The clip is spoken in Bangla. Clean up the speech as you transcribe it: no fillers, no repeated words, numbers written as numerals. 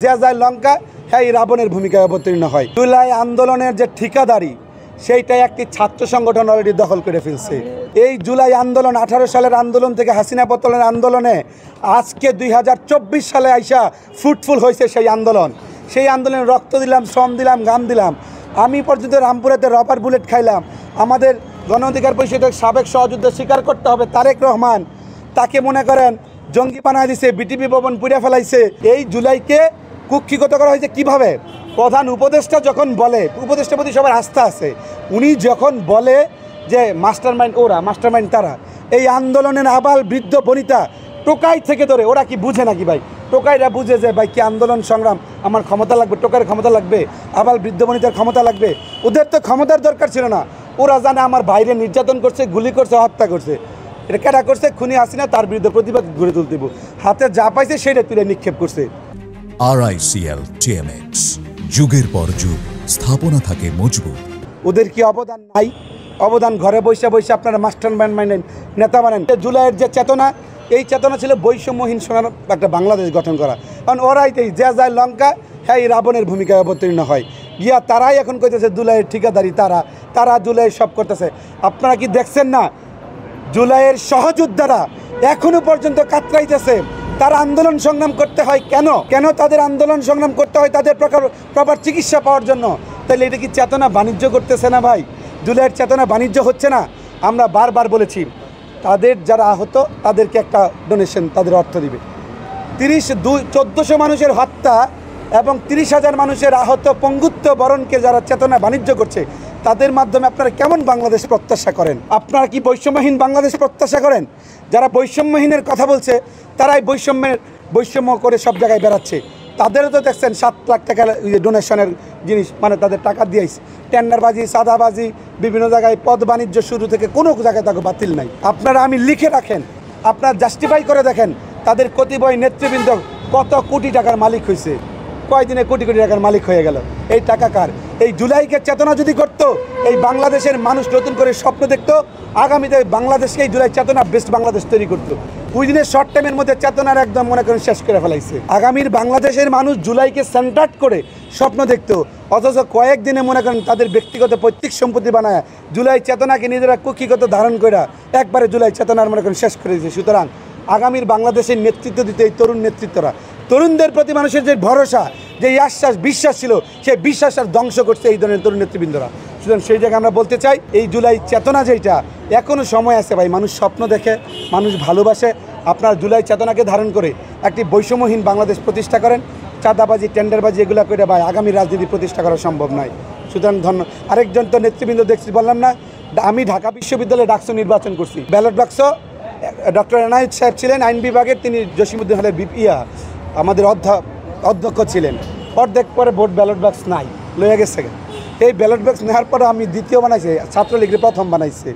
যে যায় লঙ্কা হ্যাঁ রাবণের ভূমিকায় অবতীর্ণ হয়। জুলাই আন্দোলনের যে ঠিকাদারি সেইটাই একটি ছাত্র সংগঠন অলরেডি দখল করে ফেলছে। এই জুলাই আন্দোলন 18 সালের আন্দোলন থেকে হাসিনা পতনের আন্দোলনে আজকে 2024 সালে আইসা ফ্রুটফুল হয়েছে সেই আন্দোলন। সেই আন্দোলনে রক্ত দিলাম, শ্রম দিলাম, ঘাম দিলাম। আমি পর্যন্ত রামপুরাতে রবার বুলেট খাইলাম। আমাদের গণ অধিকার পরিষদের সাবেক সহযোদ্ধা স্বীকার করতে হবে তারেক রহমান, তাকে মনে করেন জঙ্গি বানায় দিছে, বিটিপি ভবন পুড়ে ফেলাইছে। এই জুলাইকে কুক্ষিগত করা হয়েছে কিভাবে? প্রধান উপদেষ্টা যখন বলে, উপদেষ্টার প্রতি সবার আস্থা আছে, উনি যখন বলে যে মাস্টারমাইন্ড ওরা, মাস্টারমাইন্ড তারা, এই আন্দোলনের আবাল বৃদ্ধ বনিতা টোকাই থেকে ধরে, ওরা কি বুঝে নাকি ভাই? টোকাইরা বুঝে যে ভাই কি আন্দোলন সংগ্রাম, আমার ক্ষমতা লাগবে, টোকাইয়ের ক্ষমতা লাগবে, আবাল বৃদ্ধ বনিতার ক্ষমতা লাগবে। ওদের তো ক্ষমতার দরকার ছিল না। ওরা জানে আমার বাইরে নির্যাতন করছে, গুলি করছে, হত্যা করছে। এটা কেটা করছে? খুনি হাসিনা, তার বিরুদ্ধে প্রতিবাদ গড়ে তুলতে হাতে যা পাইছে সেটা তুলে নিক্ষেপ করছে। RICL TMX, যুগের পর যুগ স্থাপনা থাকে মজবুত। ওদের কি অবদান নাই? অবদান ঘরে বসে বসে আপনারা মাস্টারমাইন্ড মাইন্ড নেতা বানান। জুলাইয়ের যে চেতনা, এই চেতনা ছিল বৈষম্যহীন সোনার একটা বাংলাদেশ গঠন করা। কারণ ওরাইতেই যে যায় লঙ্কা হ্যাঁ রাবণের ভূমিকায় অবতীর্ণ হয়। গিয়া তারাই এখন কইতেছে জুলাইয়ের ঠিকাদারি, তারা জুলাইয়ের সব করতেছে। আপনারা কি দেখছেন না? জুলাইয়ের সহযোদ্ধারা এখনো পর্যন্ত কাতরাইতেছে। তারা আন্দোলন সংগ্রাম করতে হয় কেন তাদের আন্দোলন সংগ্রাম করতে হয়? তাদের প্রপার চিকিৎসা পাওয়ার জন্য। তাহলে এটা কি চেতনা বাণিজ্য করতেছে না ভাই? জুলাইয়ের চেতনা বাণিজ্য হচ্ছে না? আমরা বারবার বলেছি তাদের যারা আহত তাদেরকে একটা ডোনেশন, তাদের অর্থ দিবে। 1400 মানুষের হত্যা এবং 30,000 মানুষের আহত পঙ্গুত্ব বরণকে যারা চেতনা বাণিজ্য করছে, তাদের মাধ্যমে আপনারা কেমন বাংলাদেশ প্রত্যাশা করেন? আপনারা কি বৈষম্যহীন বাংলাদেশ প্রত্যাশা করেন? যারা বৈষম্যহীনের কথা বলছে তারাই বৈষম্য করে সব জায়গায় বেড়াচ্ছে। তাদেরও তো দেখছেন 7 লাখ টাকা ডোনেশনের জিনিস, মানে তাদের টাকা দিয়েছে। টেন্ডারবাজি, সাদাবাজি, বিভিন্ন জায়গায় পদ বাণিজ্য শুরু থেকে কোনো জায়গায় তাকে বাতিল নাই। আপনারা আমি লিখে রাখেন, আপনারা জাস্টিফাই করে দেখেন তাদের কতিপয় নেতৃবৃন্দ কত কোটি টাকার মালিক হয়েছে, কয়দিনে কোটি কোটি টাকার মালিক হয়ে গেল। এই টাকা কার? এই জুলাইকে চেতনা যদি করত, এই বাংলাদেশের মানুষ নতুন করে স্বপ্ন দেখতো, আগামীতে বাংলাদেশকে এই জুলাই চেতনা বেস্ট বাংলাদেশ তৈরি করতো। ওই দিনের শর্ট টাইমের মধ্যে চেতনার একদম মনে করেন শেষ করে ফেলাইছে। আগামীর বাংলাদেশের মানুষ জুলাইকে সেন্টার্ড করে স্বপ্ন দেখতো, অথচ কয়েকদিনে মনে করেন তাদের ব্যক্তিগত পৈতৃক সম্পত্তি বানায় জুলাই চেতনাকে নিজেরা কুক্ষিগত ধারণ করে একবারে জুলাই চেতনার মনে করেন শেষ করে দিয়েছে। সুতরাং আগামীর বাংলাদেশের নেতৃত্ব দিতে এই তরুণ নেতৃত্বরা, তরুণদের প্রতি মানুষের যে ভরসা, যে আশ্বাস, বিশ্বাস ছিল, সেই বিশ্বাস আর ধ্বংস করছে এই ধরনের তরুণ নেতৃবৃন্দরা। সুতরাং সেই জায়গায় আমরা বলতে চাই এই জুলাই চেতনা যেটা, এখনও সময় আছে ভাই। মানুষ স্বপ্ন দেখে, মানুষ ভালোবাসে। আপনারা জুলাই চেতনাকে ধারণ করে একটি বৈষম্যহীন বাংলাদেশ প্রতিষ্ঠা করেন। চাঁদাবাজি, টেন্ডারবাজি এগুলো করে ভাই আগামী রাজনীতি প্রতিষ্ঠা করা সম্ভব নয়। সুতরাং আরেকজন তো নেতৃবৃন্দ দেখছি, বললাম না, আমি ঢাকা বিশ্ববিদ্যালয়ে ডাকসু নির্বাচন করছি। ব্যালট বাক্স ডক্টর এনায়েত সাহেব ছিলেন আইন বিভাগের, তিনি জসিমউদ্দিন হলের আমাদের অধ্যক্ষ ছিলেন। অর্ধেক পরে ভোট ব্যালট বাক্স নাই, লয়ে গেছে। এই ব্যালট বাক্স নেওয়ার পরে আমি দ্বিতীয় বানাইছি, ছাত্রলীগের প্রথম বানাইছে।